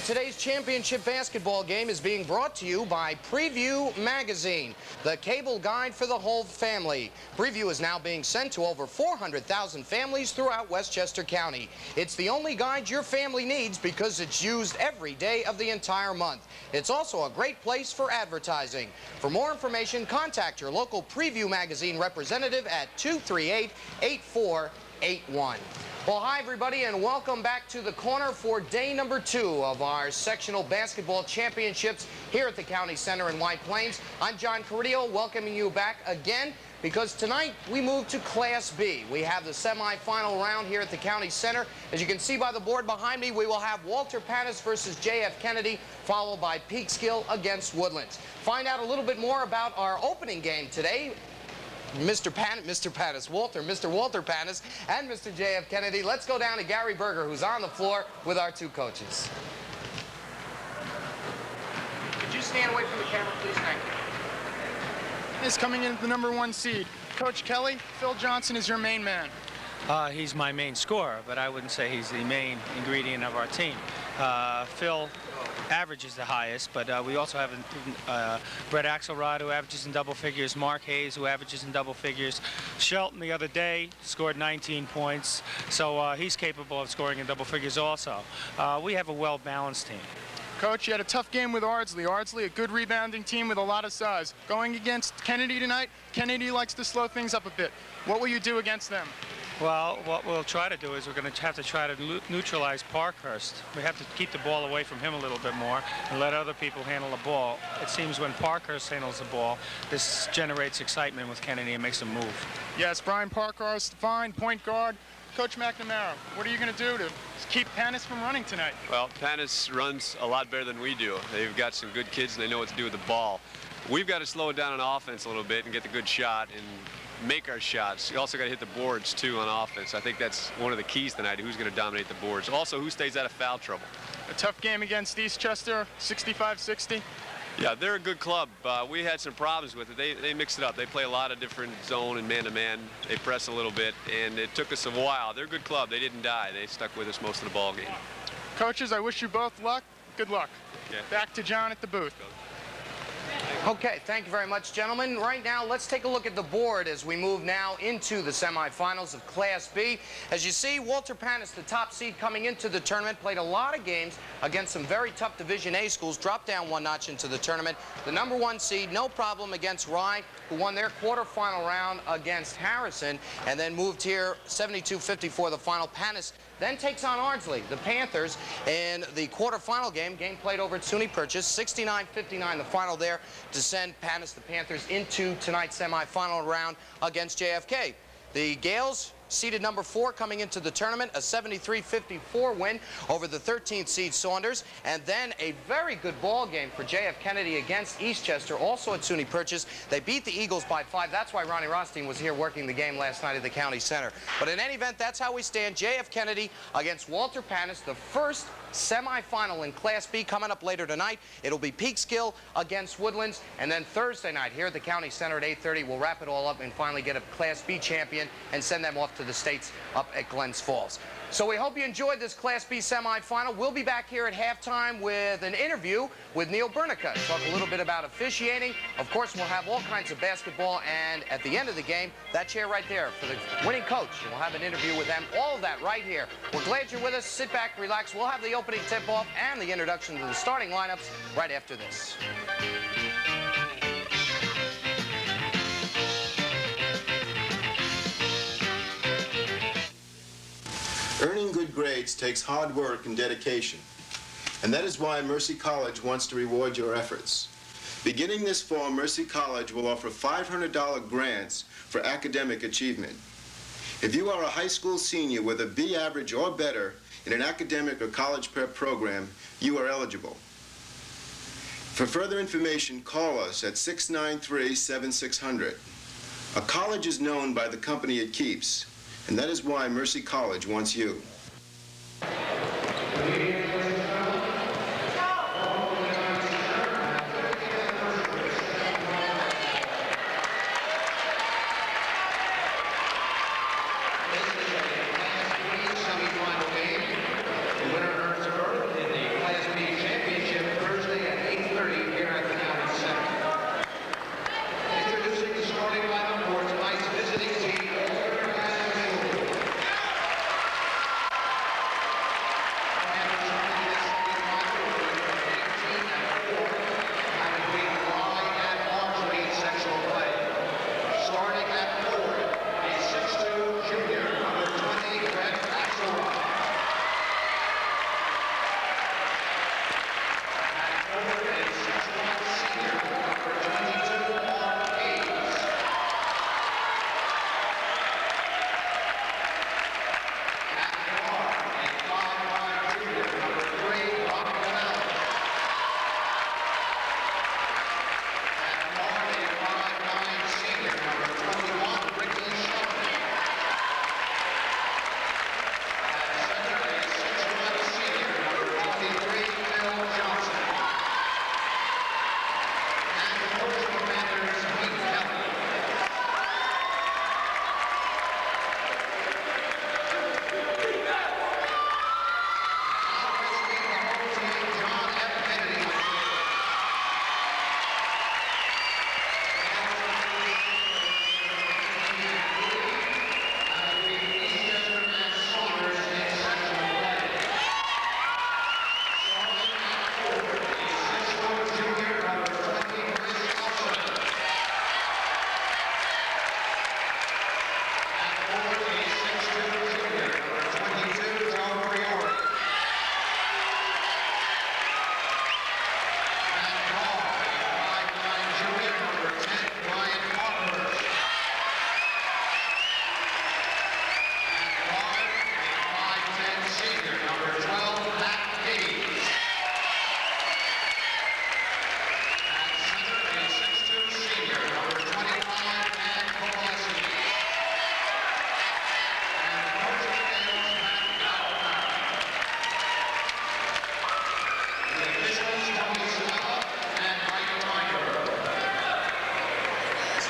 Today's championship basketball game is being brought to you by Preview Magazine, the cable guide for the whole family. Preview is now being sent to over 400,000 families throughout Westchester County. It's the only guide your family needs because it's used every day of the entire month. It's also a great place for advertising. For more information, contact your local Preview Magazine representative at 238-8481. Well, hi, everybody, and welcome back to the corner for day number 2 of our sectional basketball championships here at the County Center in White Plains. I'm John Carrillo, welcoming you back again because tonight we move to Class B. We have the semifinal round here at the County Center. As you can see by the board behind me, we will have Walter Panas versus J.F. Kennedy, followed by Peekskill against Woodlands. Find out a little bit more about our opening game today. Mr. Walter Panas, and Mr. J.F. Kennedy. Let's go down to Gary Berger, who's on the floor with our two coaches. Could you stand away from the camera, please? Thank you. Is coming in at the #1 seed. Coach Kelly, Phil Johnson is your main man. He's my main scorer, but I wouldn't say he's the main ingredient of our team. Phil averages the highest, but we also have Brett Axelrod, who averages in double figures, Mark Hayes, who averages in double figures. Shelton the other day scored 19 points, so he's capable of scoring in double figures also. We have a well-balanced team. Coach, you had a tough game with Ardsley. Ardsley, a good rebounding team with a lot of size. Going against Kennedy tonight, Kennedy likes to slow things up a bit. What will you do against them? Well, what we'll try to do is we're going to have to try to neutralize Parkhurst. We have to keep the ball away from him a little bit more and let other people handle the ball. It seems when Parkhurst handles the ball, this generates excitement with Kennedy and makes him move. Yes, Brian Parkhurst, fine, point guard. Coach McNamara, what are you going to do to keep Panas from running tonight? Well, Panas runs a lot better than we do. They've got some good kids and they know what to do with the ball. We've got to slow it down on offense a little bit and get the good shot and make our shots. You also got to hit the boards too on offense. I think that's one of the keys tonight, who's going to dominate the boards. Also, who stays out of foul trouble. A tough game against Eastchester, 65-60. Yeah, they're a good club. We had some problems with it. They mix it up. They play a lot of different zone and man-to-man. They press a little bit, and it took us a while. They're a good club. They didn't die. They stuck with us most of the ball game. Coaches, I wish you both luck. Good luck. Okay. Back to John at the booth. Okay, thank you very much, gentlemen. Right now, let's take a look at the board as we move now into the semifinals of Class B. As you see, Walter Panas, the top seed coming into the tournament, played a lot of games against some very tough Division A schools, dropped down one notch into the tournament. The #1 seed, no problem against Rye, who won their quarterfinal round against Harrison, and then moved here 72-54 the final. Panas then takes on Ardsley, the Panthers, in the quarterfinal game. Game played over at SUNY Purchase, 69-59 the final there to send Panas, the Panthers, into tonight's semifinal round against JFK. The Gales, seeded #4 coming into the tournament, a 73-54 win over the 13th seed Saunders, and then a very good ball game for J.F. Kennedy against Eastchester, also at SUNY Purchase. They beat the Eagles by 5. That's why Ronnie Rothstein was here working the game last night at the County Center. But in any event, that's how we stand. J.F. Kennedy against Walter Panas, the first semifinal in Class B coming up later tonight. It'll be Peekskill against Woodlands, and then Thursday night here at the County Center at 8:30, we'll wrap it all up and finally get a Class B champion and send them off to the States up at Glens Falls. So we hope you enjoyed this Class B semifinal. We'll be back here at halftime with an interview with Neil Bernica. Talk a little bit about officiating. Of course, we'll have all kinds of basketball, and at the end of the game, that chair right there for the winning coach. We'll have an interview with them. All of that right here. We're glad you're with us. Sit back, relax. We'll have the opening tip-off and the introduction to the starting lineups right after this. Earning good grades takes hard work and dedication, and that is why Mercy College wants to reward your efforts. Beginning this fall, Mercy College will offer $500 grants for academic achievement. If you are a high school senior with a B average or better in an academic or college prep program, you are eligible. For further information, call us at 693-7600. A college is known by the company it keeps, and that is why Mercy College wants you. Semifinal game. The winner earns a berth in the Class B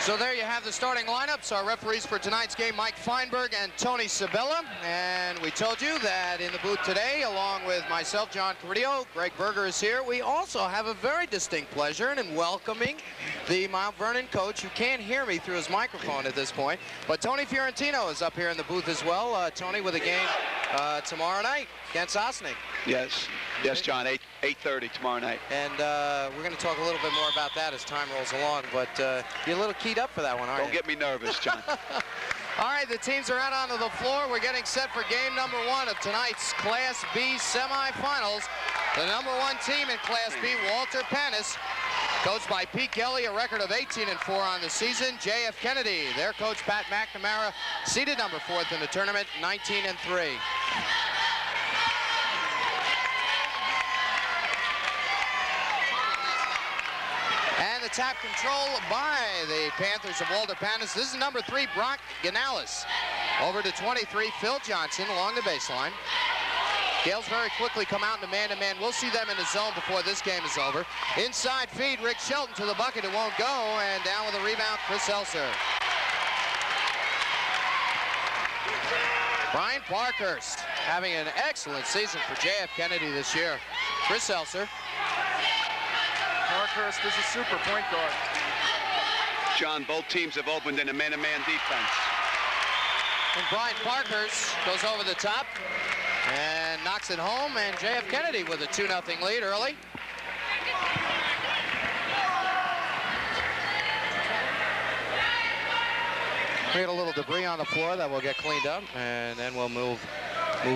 So there you have the starting lineups. Our referees for tonight's game, Mike Feinberg and Tony Sabella. And we told you that in the booth today, along with myself, John Carrillo, Greg Berger is here. We also have a very distinct pleasure in welcoming the Mount Vernon coach, who can't hear me through his microphone at this point. But Tony Fiorentino is up here in the booth as well. Tony, with a game tomorrow night against Ossining. Yes, John, 8:30 tomorrow night. And we're going to talk a little bit more about that as time rolls along, but you're a little keyed up for that one, aren't you? Don't get me nervous, John. All right, the teams are out onto the floor. We're getting set for game number 1 of tonight's Class B semifinals. The number 1 team in Class B, Walter Panas, coached by Pete Kelly, a record of 18-4 on the season. J.F. Kennedy, their coach, Pat McNamara, seeded number 4th in the tournament, 19-3. And the tap control by the Panthers of Walter Panas. This is number 3, Brock Ganales. Over to 23, Phil Johnson along the baseline. Gales very quickly come out into man-to-man. We'll see them in the zone before this game is over. Inside feed, Rick Shelton to the bucket. It won't go. And down with a rebound, Chris Elser. Brian Parkhurst having an excellent season for J.F. Kennedy this year. Chris Elser. Parkhurst is a super point guard. John, both teams have opened in a man-to-man defense. And Brian Parkhurst goes over the top and knocks it home, and J.F. Kennedy with a 2-0 lead early. We got a little debris on the floor that will get cleaned up, and then we'll move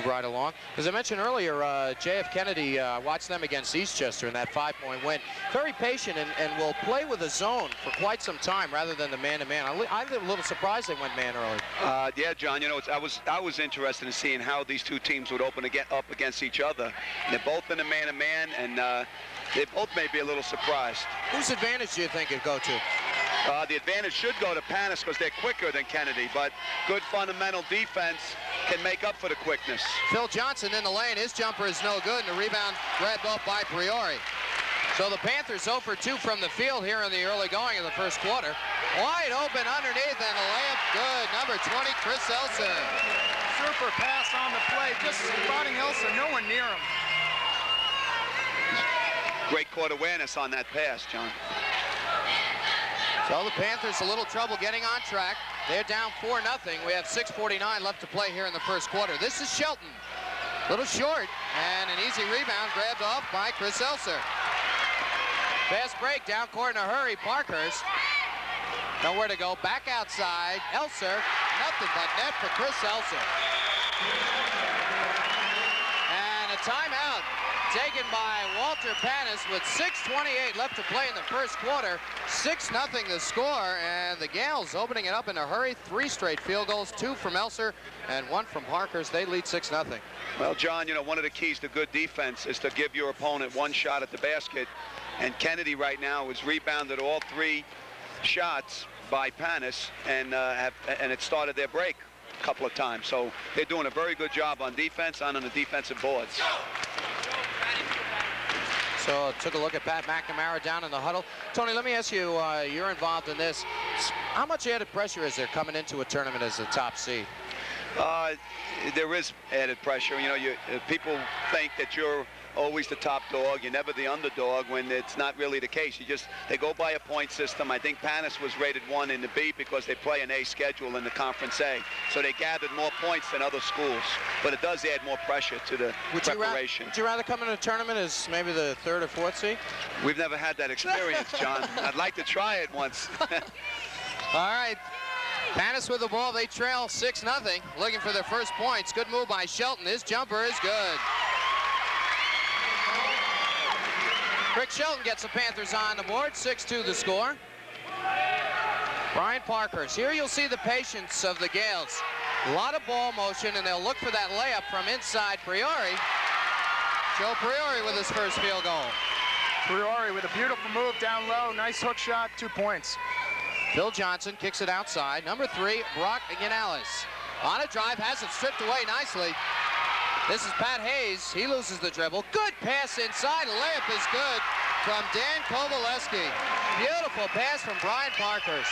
right along. As I mentioned earlier, J.F. Kennedy watched them against Eastchester in that 5-point win. Very patient and will play with a zone for quite some time rather than the man-to-man. I'm a little surprised they went man early. Yeah, John, you know, I was interested in seeing how these two teams would open up against each other. They're both in a man-to-man, and they both may be a little surprised. Whose advantage do you think it'd go to? The advantage should go to Panas because they're quicker than Kennedy, but good fundamental defense can make up for the quickness. Phil Johnson in the lane. His jumper is no good, and the rebound grabbed off by Priori. So the Panthers 0 for 2 from the field here in the early going of the first quarter. Wide open underneath, and the layup good. Number 20, Chris Elser. Super pass on the play, just spotting Elser, no one near him. Great court awareness on that pass, John. So the Panthers a little trouble getting on track. They're down 4-0. We have 6:49 left to play here in the first quarter. This is Shelton. Little short, and an easy rebound grabbed off by Chris Elser. Fast break, down court in a hurry, Parkhurst. Nowhere to go, back outside, Elser. Nothing but net for Chris Elser. And a timeout taken by Walter Panas with 6:28 left to play in the first quarter. 6-0 the score, and the Gales opening it up in a hurry. 3 straight field goals, 2 from Elser and 1 from Parkhurst. They lead 6-0. Well, John, you know, one of the keys to good defense is to give your opponent one shot at the basket, and Kennedy right now has rebounded all 3 shots by Panas, and it started their break a couple of times. So they're doing a very good job on defense and on the defensive boards. So took a look at Pat McNamara down in the huddle. Tony, let me ask you, you're involved in this. How much added pressure is there coming into a tournament as a top seed? There is added pressure. You know, people think that you're always the top dog. You're never the underdog when it's not really the case. They go by a point system. I think Panas was rated 1 in the B because they play an A schedule in the Conference A. So they gathered more points than other schools. But it does add more pressure to the preparation. Would you rather come in a tournament as maybe the 3rd or 4th seed? We've never had that experience, John. I'd like to try it once. All right. Panas with the ball. They trail 6-0. Looking for their first points. Good move by Shelton. His jumper is good. Rick Shelton gets the Panthers on the board. 6-2 the score. Brian Parkhurst. Here you'll see the patience of the Gales. A lot of ball motion, and they'll look for that layup from inside Priori. Joe Priori with his first field goal. Priori with a beautiful move down low. Nice hook shot, 2 points. Phil Johnson kicks it outside. Number 3, Brock Ganales. On a drive, has it stripped away nicely. This is Pat Hayes. He loses the dribble. Good pass inside. A layup is good from Dan Kovaleski. Beautiful pass from Brian Parkhurst.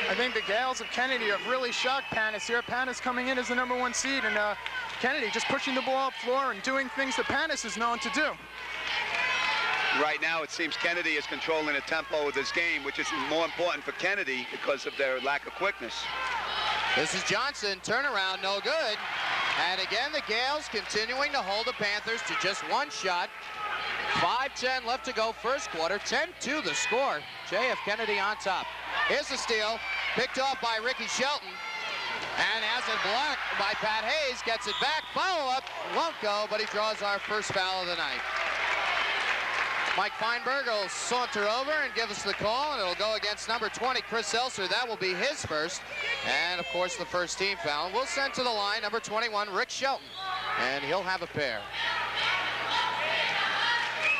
I think the Gales of Kennedy have really shocked Panas here. Panas coming in as the #1 seed, and Kennedy just pushing the ball up floor and doing things that Panas is known to do. Right now, it seems Kennedy is controlling the tempo of this game, which is more important for Kennedy because of their lack of quickness. This is Johnson. Turnaround, no good. And again, the Gales continuing to hold the Panthers to just 1 shot. 5:10 left to go first quarter. 10-2 the score. J.F. Kennedy on top. Here's the steal. Picked off by Ricky Shelton. And has it blocked by Pat Hayes. Gets it back. Follow-up. Won't go, but he draws our first foul of the night. Mike Feinberg will saunter over and give us the call, and it'll go against number 20, Chris Elser. That will be his first. And, of course, the first team foul. We'll send to the line number 21, Rick Shelton. And he'll have a pair.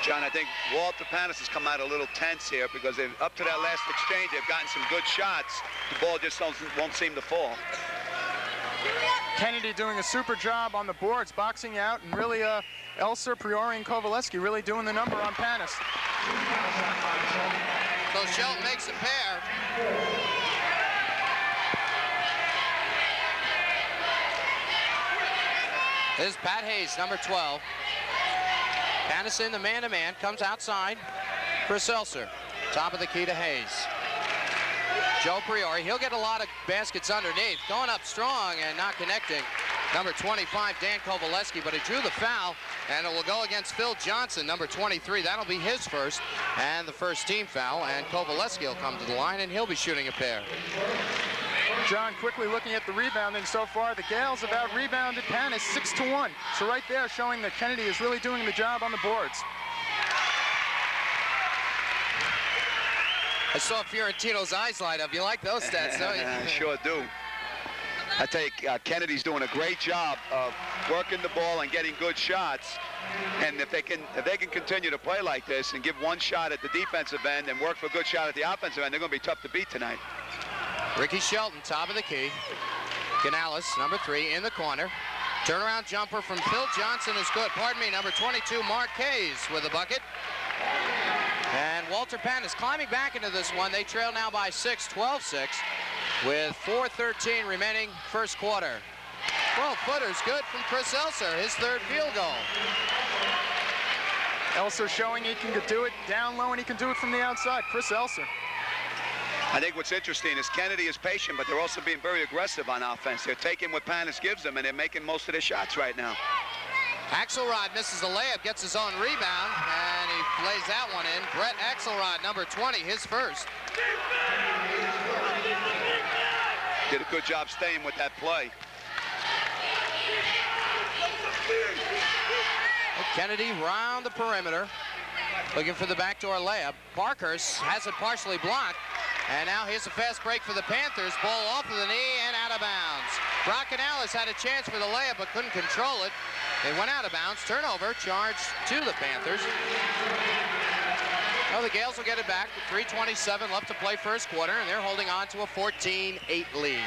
John, I think Walter Panas has come out a little tense here because up to that last exchange, they've gotten some good shots. The ball just won't seem to fall. Kennedy doing a super job on the boards, boxing out, and really Elser, Priori, and Kovaleski really doing the number on Panas. So Shelton makes a pair. This is Pat Hayes, number 12. Panas in the man-to-man, comes outside. Chris Elser, top of the key to Hayes. Joe Priori, he'll get a lot of baskets underneath. Going up strong and not connecting. Number 25, Dan Kovaleski, but he drew the foul, and it will go against Phil Johnson, number 23. That'll be his first, and the first team foul, and Kovaleski will come to the line, and he'll be shooting a pair. John, quickly looking at the rebounding so far, the Gales have out-rebounded Panas 6-1. So right there showing that Kennedy is really doing the job on the boards. I saw Fiorentino's eyes light up. You like those stats, don't you? I sure do. I tell you, Kennedy's doing a great job of working the ball and getting good shots. And if they can continue to play like this and give 1 shot at the defensive end and work for a good shot at the offensive end, they're going to be tough to beat tonight. Ricky Shelton, top of the key. Ganales, number 3, in the corner. Turnaround jumper from Phil Johnson is good. Pardon me, number 22, Mark Hayes with a bucket. And Walter Panas climbing back into this one. They trail now by 6, 12-6, with 4:13 remaining first quarter. 12-footer's good from Chris Elser, his 3rd field goal. Elser showing he can do it down low, and he can do it from the outside. Chris Elser. I think what's interesting is Kennedy is patient, but they're also being very aggressive on offense. They're taking what Panas gives them, and they're making most of their shots right now. Axelrod misses the layup, gets his own rebound, and he lays that one in. Brett Axelrod, number 20, his first. Did a good job staying with that play. Kennedy round the perimeter, looking for the backdoor layup. Parkhurst has it partially blocked. And now here's a fast break for the Panthers. Ball off of the knee and out of bounds. Brock Ganales had a chance for the layup but couldn't control it. They went out of bounds. Turnover charged to the Panthers. Well, the Gales will get it back with 3:27 left to play first quarter, and they're holding on to a 14-8 lead.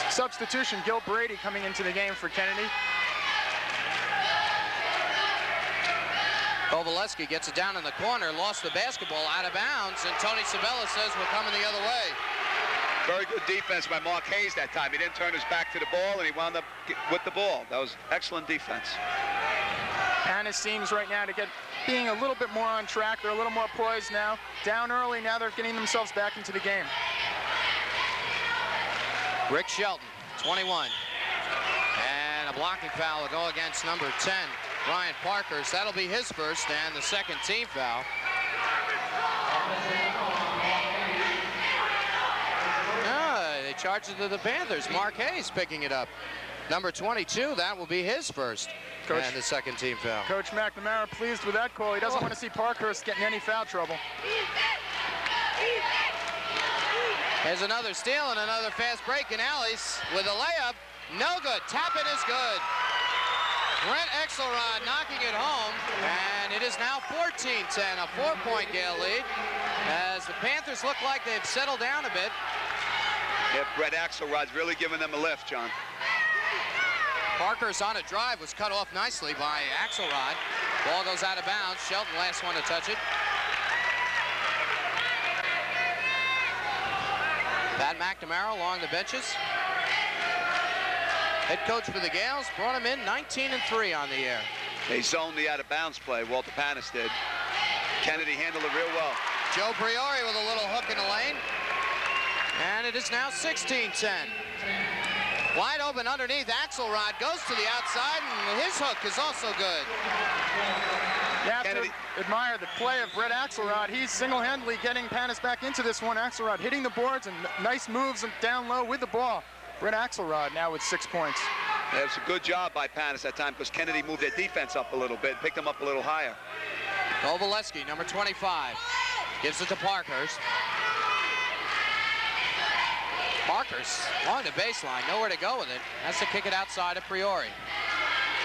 Substitution, Gil Brady coming into the game for Kennedy. Kovaleski gets it down in the corner, lost the basketball out of bounds, and Tony Sabella says we're coming the other way. Very good defense by Mark Hayes that time. He didn't turn his back to the ball, and he wound up with the ball. That was excellent defense. Panas seems right now to being a little bit more on track. They're a little more poised now. Down early, now they're getting themselves back into the game. Rick Shelton, 21. And a blocking foul will go against number 10, Brian Parkhurst. That'll be his first and the second team foul. They charge it to the Panthers. Mark Hayes picking it up. Number 22, that will be his first. Coach, and the second team foul. Coach McNamara pleased with that call. He doesn't want to see Parkhurst getting any foul trouble. Here's another steal and another fast break. Ganales with a layup. No good. Tap-in is good. Brent Axelrod knocking it home, and it is now 14-10, a 4-point Gale lead, as the Panthers look like they've settled down a bit. Yeah, Brett Axelrod's really giving them a lift, John. Parker's on a drive, was cut off nicely by Axelrod. Ball goes out of bounds. Shelton, last one to touch it. Pat McNamara along the benches. Head coach for the Gales brought him in 19-3 on the year. They zoned the out-of-bounds play. Walter Panas did. Kennedy handled it real well. Joe Priori with a little hook in the lane. And it is now 16-10. Wide open underneath. Axelrod goes to the outside, and his hook is also good. You have Kennedy. to admire the play of Brett Axelrod. He's single-handedly getting Panas back into this one. Axelrod hitting the boards and nice moves down low with the ball. Brett Axelrod now with 6 points. Yeah, it's a good job by Panas that time because Kennedy moved their defense up a little bit, picked them up a little higher. Kovalevsky, number 25, gives it to Parkhurst. Parkhurst along the baseline, nowhere to go with it. Has to kick it outside of Priori.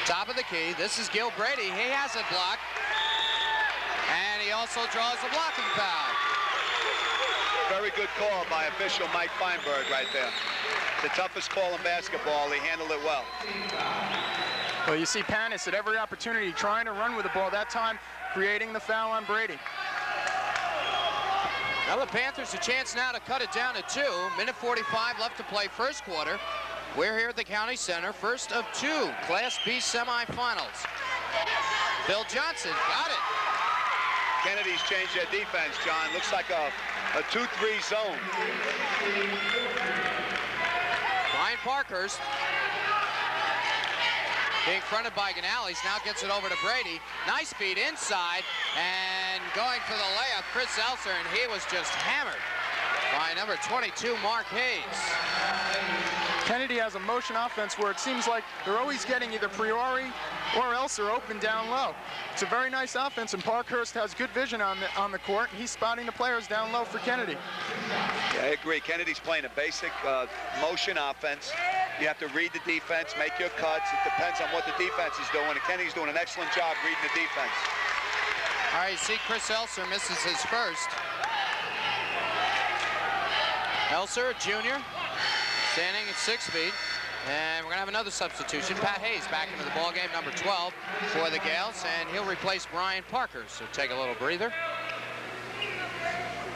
Top of the key, this is Gil Brady. He has it blocked. And he also draws a blocking foul. Very good call by official Mike Feinberg right there. The toughest call in basketball. He handled it well. Well, you see Panas at every opportunity trying to run with the ball. That time, creating the foul on Brady. Now the Panthers a chance now to cut it down to 2. Minute 45 left to play first quarter. We're here at the County Center. First of 2 Class B semifinals. Bill Johnson got it. Kennedy's changed their defense, John. Looks like a 2-3 zone. Brian Parkhurst being fronted by Ganales, now gets it over to Brady. Nice feed inside, and going for the layup, Chris Elser, and he was just hammered by number 22, Mark Hayes. Kennedy has a motion offense where it seems like they're always getting either Priori or Elser open down low. It's a very nice offense, and Parkhurst has good vision on the court, and he's spotting the players down low for Kennedy. Yeah, I agree. Kennedy's playing a basic motion offense. You have to read the defense, make your cuts. It depends on what the defense is doing, and Kennedy's doing an excellent job reading the defense. All right, you see Chris Elser misses his first. Elser, a junior, standing at 6 feet. And we're going to have another substitution. Pat Hayes back into the ballgame, number 12 for the Gales, and he'll replace Brian Parker. So take a little breather.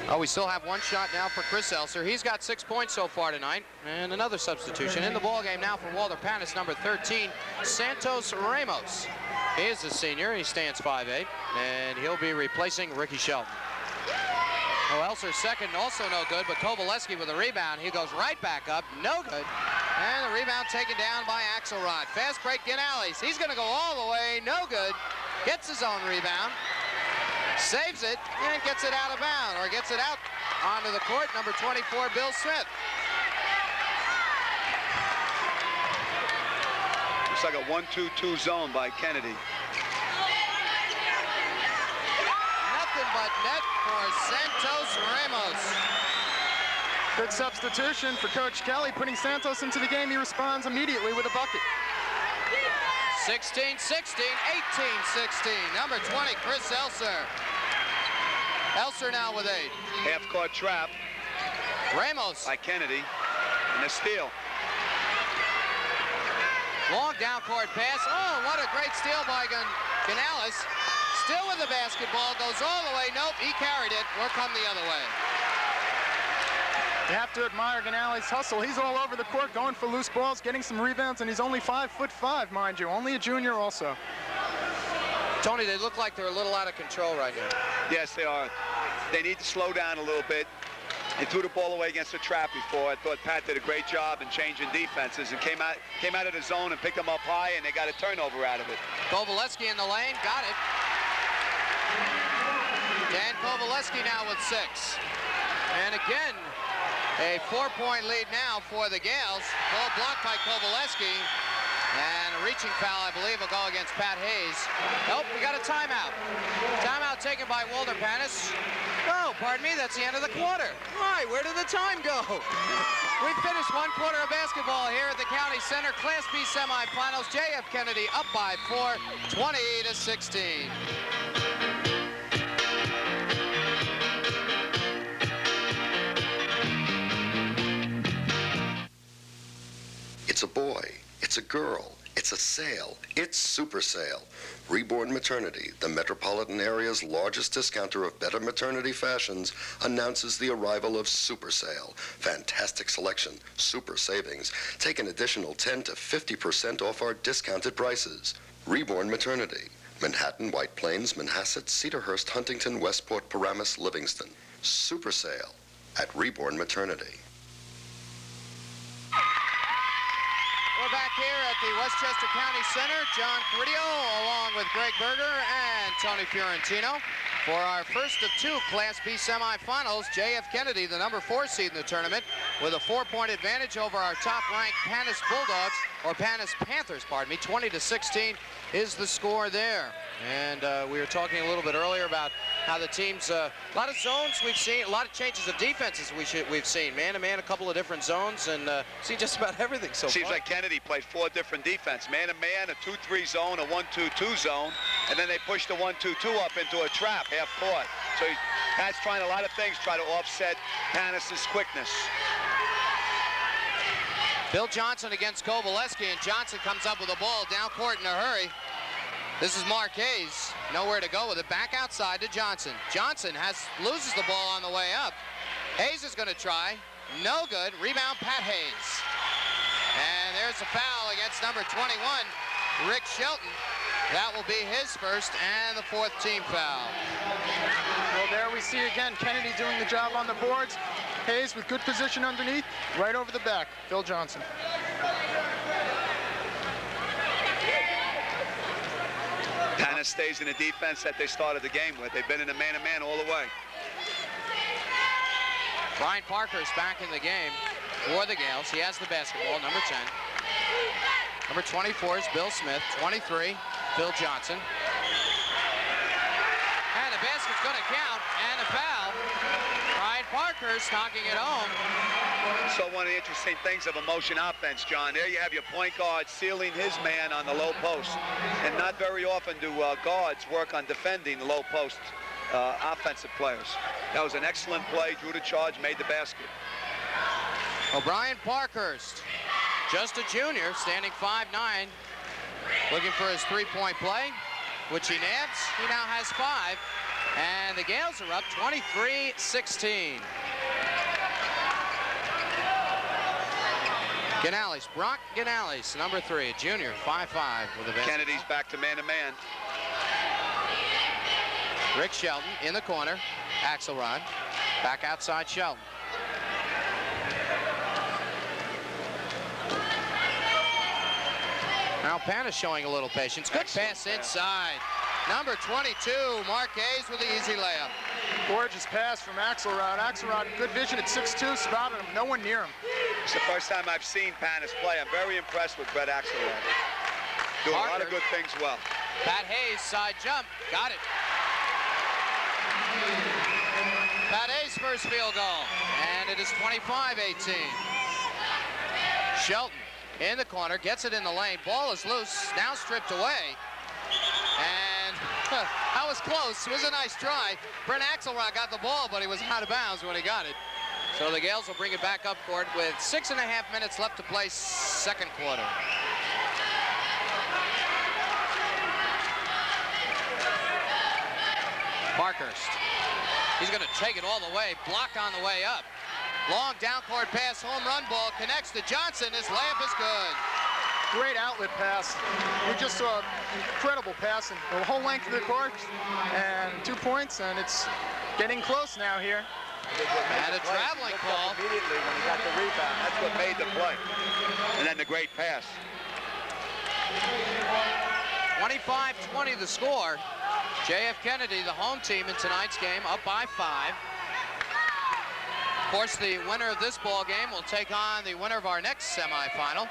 Oh, we still have one shot now for Chris Elser. He's got 6 points so far tonight. And another substitution in the ballgame now for Walter Panas, number 13, Santos Ramos. He is a senior. He stands 5'8", and he'll be replacing Ricky Shelton. Oh, Elser's second, also no good, but Kovalevsky with a rebound. He goes right back up, no good. And the rebound taken down by Axelrod. Fast break, Ganales. He's going to go all the way, no good. Gets his own rebound, saves it, and gets it out of bounds, or gets it out onto the court. Number 24, Bill Smith. Looks like a 1-2-2 zone by Kennedy. Nothing but net for Santos Ramos. Good substitution for Coach Kelly, putting Santos into the game. He responds immediately with a bucket. 16-16, 18-16. Number 20, Chris Elser. Elser now with 8. Half-court trap Ramos. by Kennedy, and a steal. Long down court pass. Oh, what a great steal by Ganales. Still with the basketball, goes all the way. Nope, he carried it. We'll come the other way. You have to admire Ganales' hustle. He's all over the court, going for loose balls, getting some rebounds, and he's only 5'5", mind you. Only a junior also. Tony, they look like they're a little out of control right now. Yes, they are. They need to slow down a little bit. They threw the ball away against the trap before. I thought Pat did a great job in changing defenses and came out of the zone and picked them up high, and they got a turnover out of it. Kovalevsky in the lane, got it. Dan Kovalevsky now with 6. And again, a 4-point lead now for the Gales. Ball blocked by Kovalevsky. And a reaching foul, I believe, will go against Pat Hayes. Nope, we got a timeout. Timeout taken by Walter Panas. Oh, pardon me, that's the end of the quarter. Why, where did the time go? We finished one quarter of basketball here at the County Center. Class B semifinals. J.F. Kennedy up by 4, 20-16. It's a boy, it's a girl, it's a sale, it's Super Sale. Reborn Maternity, the metropolitan area's largest discounter of better maternity fashions, announces the arrival of Super Sale. Fantastic selection, super savings. Take an additional 10 to 50% off our discounted prices. Reborn Maternity, Manhattan, White Plains, Manhasset, Cedarhurst, Huntington, Westport, Paramus, Livingston. Super Sale at Reborn Maternity. We're back here at the Westchester County Center. John Carrillo along with Greg Berger and Tony Fiorentino for our first of two Class B semifinals. J.F. Kennedy, the number 4 seed in the tournament, with a 4-point advantage over our top-ranked Panas Bulldogs, or Panas Panthers, pardon me. 20-16 is the score there. And we were talking a little bit earlier about how the teams, a lot of zones we've seen, a lot of changes of defenses we've seen. Man-to-man, a couple of different zones, and seen just about everything so far. Seems like Kennedy played 4 different defense. Man-to-man, a 2-3 zone, a 1-2-2 zone, and then they pushed the 1-2-2 up into a trap, half court. So Pat's trying a lot of things, try to offset Panas' quickness. Bill Johnson against Kovalevsky, and Johnson comes up with the ball down court in a hurry. This is Mark Hayes, nowhere to go with it. Back outside to Johnson. Johnson loses the ball on the way up. Hayes is going to try. No good. Rebound, Pat Hayes. And there's a foul against number 21, Rick Shelton. That will be his first and the 4th team foul. Well, there we see again Kennedy doing the job on the boards. Hayes with good position underneath, right over the back. Phil Johnson. Panas stays in the defense that they started the game with. They've been in a man-to-man all the way. Brian Parker's back in the game for the Gales. He has the basketball, number 10. Number 24 is Bill Smith. 23, Phil Johnson. And the basket's going to count, and a foul. Brian Parker's knocking it home. So one of the interesting things of a motion offense, John, there you have your point guard sealing his man on the low post. And not very often do guards work on defending the low post offensive players. That was an excellent play, drew the charge, made the basket. O'Brien Parkhurst, just a junior, standing 5'9", looking for his 3-point play, which he nabs. He now has 5, and the Gales are up 23-16. Ganales, Brock Ganales, number 3, a junior, 5'5", with a basket. Kennedy's back to man-to-man. Rick Shelton in the corner. Axelrod back outside Shelton. Now Panas showing a little patience. Good pass inside. Number 22, Mark Hayes with the easy layup. Gorgeous pass from Axelrod. Axelrod, good vision at 6'2", spotted him, no one near him. It's the first time I've seen Panas play. I'm very impressed with Brett Axelrod. Doing a lot of good things well. Pat Hayes, side jump, got it. Pat Hayes' first field goal, and it is 25-18. Shelton in the corner, gets it in the lane. Ball is loose, now stripped away. And that was close. It was a nice try. Brent Axelrod got the ball, but he was out of bounds when he got it. So the Gales will bring it back up court with 6.5 minutes left to play, second quarter. Parkhurst. He's going to take it all the way. Blocked on the way up. Long down court pass, home run ball connects to Johnson. His layup is good. Great outlet pass. We just saw an incredible pass in the whole length of the court, and 2 points, and it's getting close now here. And a traveling call. Immediately when he got the rebound, that's what made the play. And then the great pass. 25-20 the score. J.F. Kennedy, the home team in tonight's game, up by 5. Of course, the winner of this ball game will take on the winner of our next semifinal,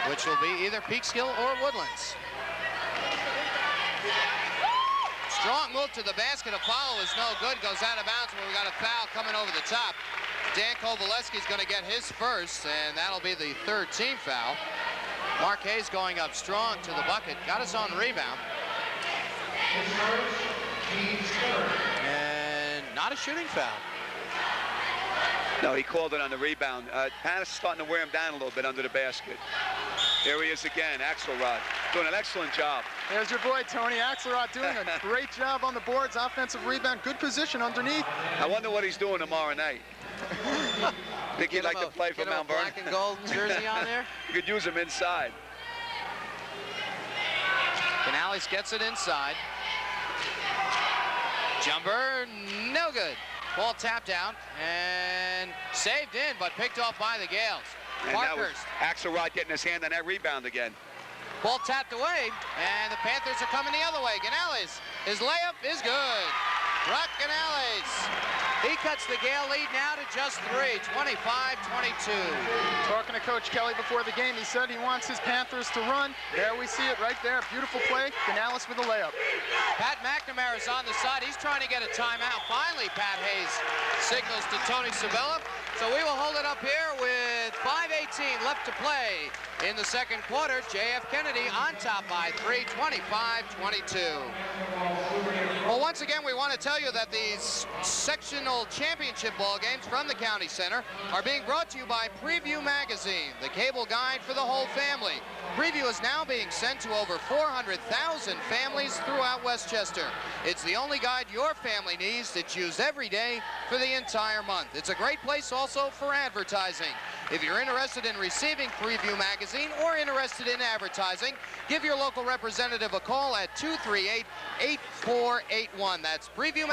which will be either Peekskill or Woodlands. Strong move to the basket. A follow is no good. Goes out of bounds, but we got a foul coming over the top. Dan Kovaleski's going to get his first, and that'll be the third team foul. Mark Hayes going up strong to the bucket. Got his own rebound. And not a shooting foul. No, he called it on the rebound. Panas is starting to wear him down a little bit under the basket. Here he is again, Axelrod, doing an excellent job. There's your boy, Tony Axelrod, doing a great job on the boards, offensive rebound, good position underneath. I wonder what he's doing tomorrow night. Think he'd like to play for Mount Vernon? Black and gold jersey on there. You could use him inside. Canales gets it inside. Jumper, no good. Ball tapped out and saved in, but picked off by the Gales. And that was Parkhurst. Axelrod getting his hand on that rebound again. Ball tapped away, and the Panthers are coming the other way. Canales, his layup is good. Brock Canales. He cuts the Gale lead now to just 3, 25-22. Talking to Coach Kelly before the game, he said he wants his Panthers to run. There we see it right there. Beautiful play. Canales with a layup. Pat McNamara's on the side. He's trying to get a timeout. Finally, Pat Hayes signals to Tony Sabella. So we will hold it up here with 5:18 left to play in the second quarter. J.F. Kennedy on top by 3, 25-22. Well, once again, we want to tell you that these sectional championship ball games from the County Center are being brought to you by Preview Magazine, the cable guide for the whole family. Preview is now being sent to over 400,000 families throughout Westchester. It's the only guide your family needs that's used every day for the entire month. It's a great place also for advertising. If you're interested in receiving Preview Magazine or interested in advertising, give your local representative a call at 238-8481. That's Preview Magazine.